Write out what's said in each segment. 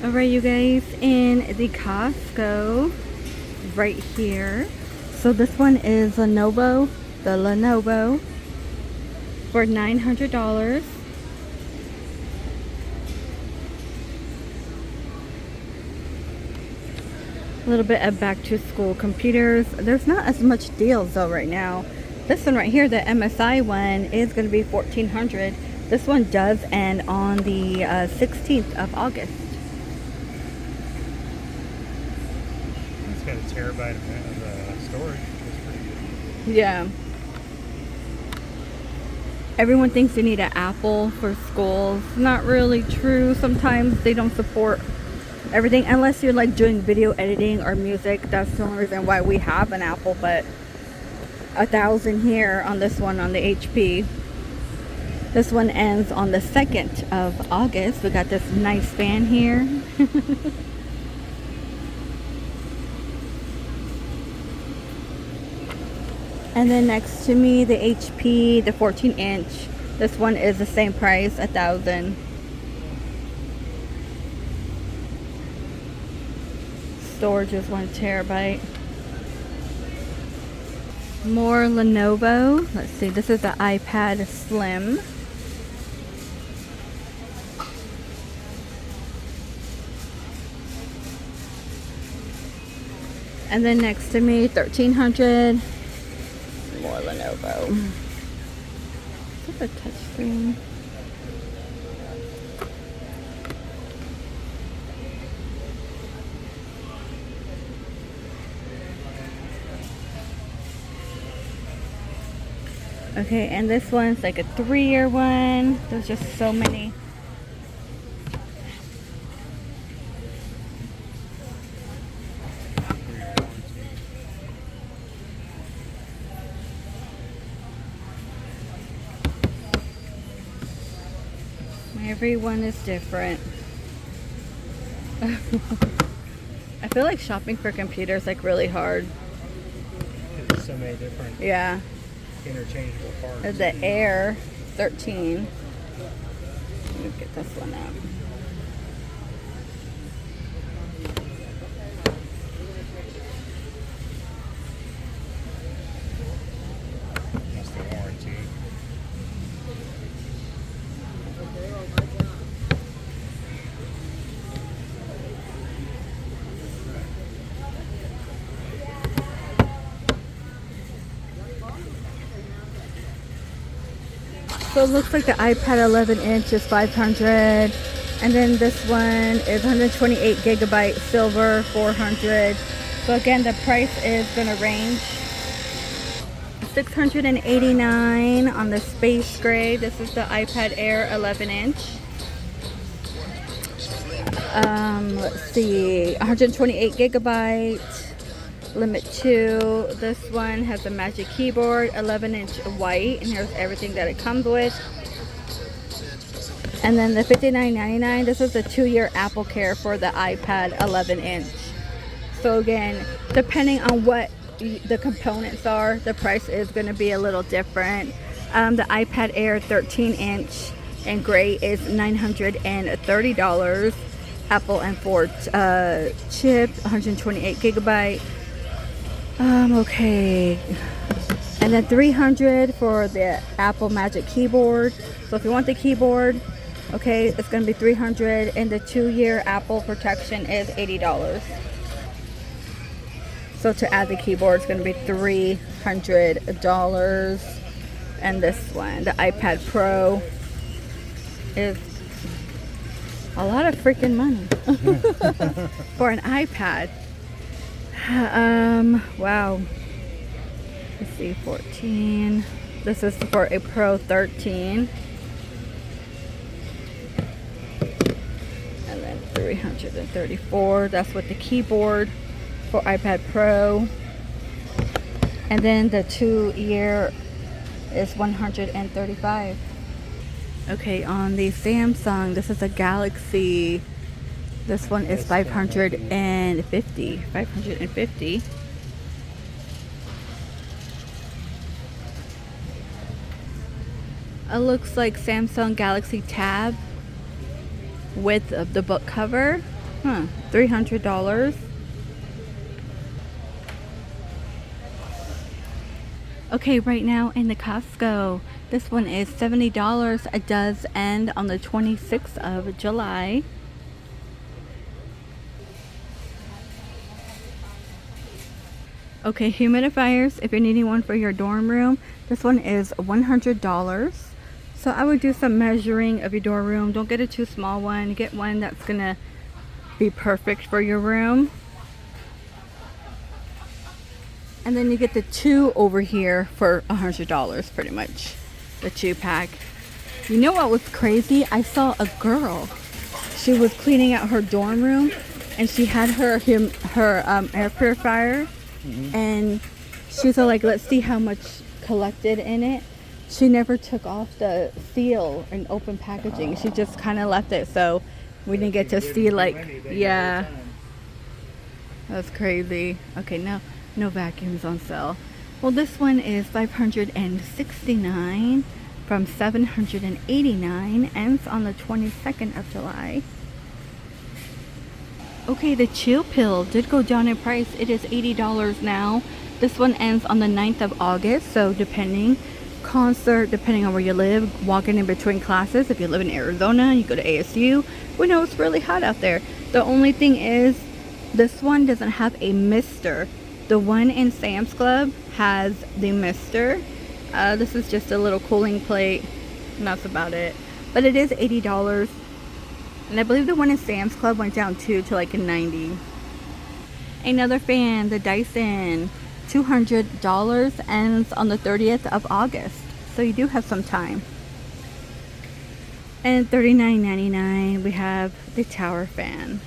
Alright, you guys, in the Costco right here. So this one is Lenovo, the Lenovo, for $900. A little bit of back to school computers. There's not as much deals though right now. This one right here, the MSI one, is going to be $1,400. This one does end on the 16th of August. It's got a terabyte of storage. That's pretty good. Yeah. Everyone thinks they need an Apple for school. It's not really true. Sometimes they don't support everything unless you're like doing video editing or music. That's the only reason why we have an Apple, but $1,000 here on this one on the HP. This one ends on the 2nd of August. We got this nice fan here. And then next to me, the HP, the 14-inch. This one is the same price, $1,000. Storage is 1 terabyte. More Lenovo. Let's see, this is the iPad Slim. And then next to me, $1,300. More Lenovo. Is that a touchscreen? Okay, and this one's like a 3-year one. There's just so many. Everyone is different. I feel like shopping for computers is like really hard. There's so many different interchangeable parts. There's the Air 13. Let me get this one out. That's the warranty. So it looks like the iPad 11-inch is $500, and then this one is 128 gigabyte silver, $400. So again, the price is going to range $689 on the space gray. This is the iPad Air 11-inch. Let's see, 128 gigabyte. Limit 2. This one has a Magic Keyboard, 11-inch white, and here's everything that it comes with. And then the $59.99, this is the 2-year Apple Care for the iPad 11-inch. So again, depending on what the components are, the price is going to be a little different. The iPad Air 13-inch in gray is $930. Apple M4 chip, 128 gigabyte. Okay, and then $300 for the Apple Magic Keyboard. So if you want the keyboard, okay, it's going to be $300, and the 2-year Apple protection is $80. So to add the keyboard, it's going to be $300. And this one, the iPad Pro, is a lot of freaking money for an iPad. Wow. Let's see, 14. This is for a Pro 13. And then 334. That's with the keyboard for iPad Pro. And then the 2-year is $135. Okay, on the Samsung, this is a Galaxy. This one is $550. It looks like Samsung Galaxy Tab with the book cover. Huh, $300. Okay, right now in the Costco, this one is $70. It does end on the 26th of July. Okay, humidifiers, if you're needing one for your dorm room, this one is $100. So I would do some measuring of your dorm room. Don't get a too small one. Get one that's gonna be perfect for your room. And then you get the two over here for $100 pretty much. The 2-pack. You know what was crazy? I saw a girl. She was cleaning out her dorm room and she had her air purifier. And she was like, let's see how much collected in it. She never took off the seal and open packaging. She just kind of left it, so we didn't get to see, like, yeah. That's crazy. Okay, no vacuums on sale. Well, this one is $569 from $789. Ends on the 22nd of July. Okay, the chill pill did go down in price. It is $80 now. This one ends on the 9th of August. So depending on where you live, walking in between classes. If you live in Arizona, you go to ASU. We know it's really hot out there. The only thing is, this one doesn't have a mister. The one in Sam's Club has the mister. This is just a little cooling plate, and that's about it. But it is $80. And I believe the one in Sam's Club went down too to like a $90. Another fan, the Dyson, $200, ends on the 30th of August. So you do have some time. And $39.99, we have the tower fan.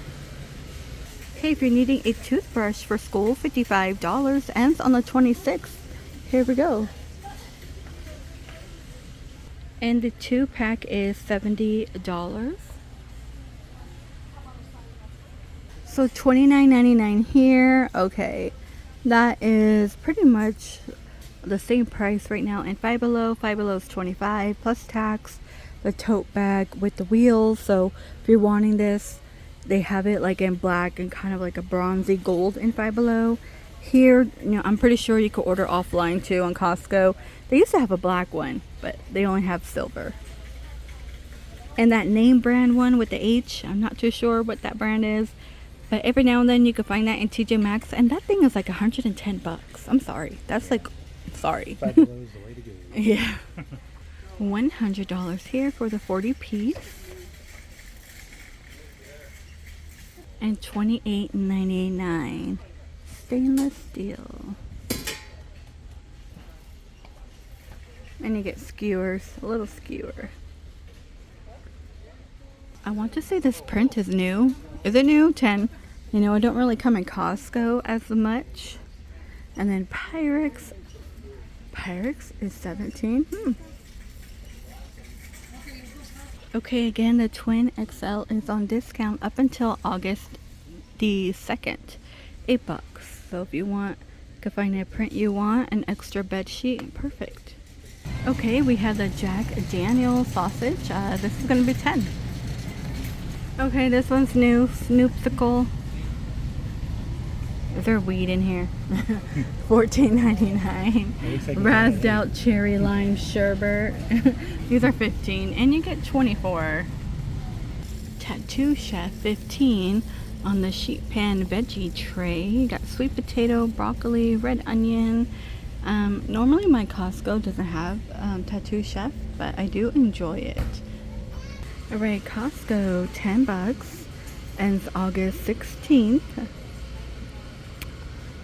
Okay, if you're needing a toothbrush for school, $55, ends on the 26th. Here we go. And the 2-pack is $70. So $29.99 here. Okay, that is pretty much the same price right now in Five Below. Five Below is $25 plus tax. The tote bag with the wheels. So if you're wanting this, they have it like in black and kind of like a bronzy gold in Five Below. Here, I'm pretty sure you could order offline too on Costco. They used to have a black one, but they only have silver. And that name brand one with the H, I'm not too sure what that brand is. But every now and then you can find that in TJ Maxx, and that thing is like $110. I'm sorry. That's like, sorry. $5 is the way to go. Yeah. $100 here for the 40-piece. And $28.99. Stainless steel. And you get skewers, a little skewer. I want to say this print is new. Is it new? 10. I don't really come in Costco as much. And then Pyrex. Pyrex is 17. Okay, again, the Twin XL is on discount up until August the 2nd. $8. So if you can find a print you want, an extra bed sheet, perfect. Okay, we have the Jack Daniel's sausage. This is going to be 10. Okay, this one's new. Snoopsicle. Is there weed in here? $14.99. Razzed out cherry lime sherbet. These are $15, and you get 24. Tattoo Chef 15 on the sheet pan veggie tray. You got sweet potato, broccoli, red onion. Normally my Costco doesn't have Tattoo Chef, but I do enjoy it. Alright, Costco, $10, ends August 16th.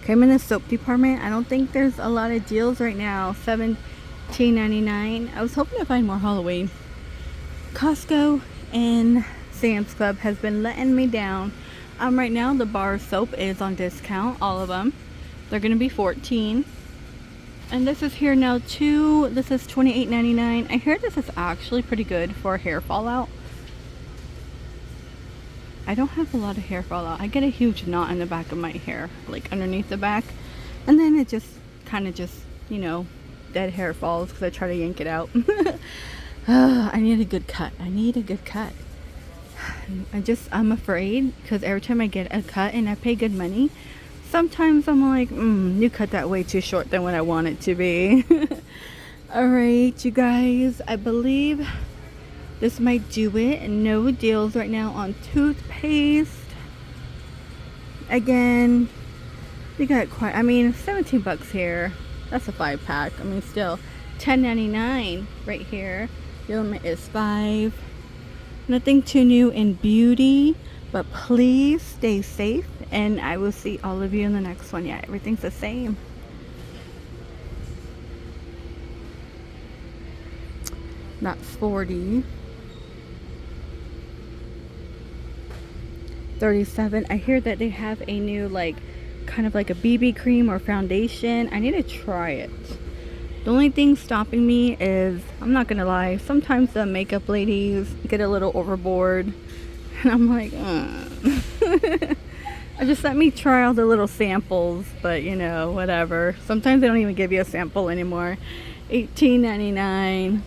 Okay, I'm in the soap department. I don't think there's a lot of deals right now. $17.99. I was hoping to find more Halloween. Costco and Sam's Club has been letting me down. Right now the bar soap is on discount, all of them. They're gonna be $14. And this is here now too. This is $28.99. I hear this is actually pretty good for hair fallout. I don't have a lot of hair fallout. I get a huge knot in the back of my hair, like underneath the back, and then it just kind of dead hair falls because I try to yank it out. I need a good cut. I'm afraid because every time I get a cut and I pay good money, sometimes I'm like, you cut that way too short than what I want it to be. All right, you guys, I believe this might do it. No deals right now on toothpaste. Again, we got quite, I mean, 17 bucks here. That's a 5-pack. I mean, still $10.99 right here. Your limit is 5. Nothing too new in beauty, but please stay safe, and I will see all of you in the next one. Yeah, everything's the same. That's 40. 37. I hear that they have a new, like, kind of like a BB cream or foundation. I need to try it. The only thing stopping me is, I'm not gonna lie, sometimes the makeup ladies get a little overboard, and I'm like, just let me try all the little samples, but you know, whatever. Sometimes they don't even give you a sample anymore. $18.99.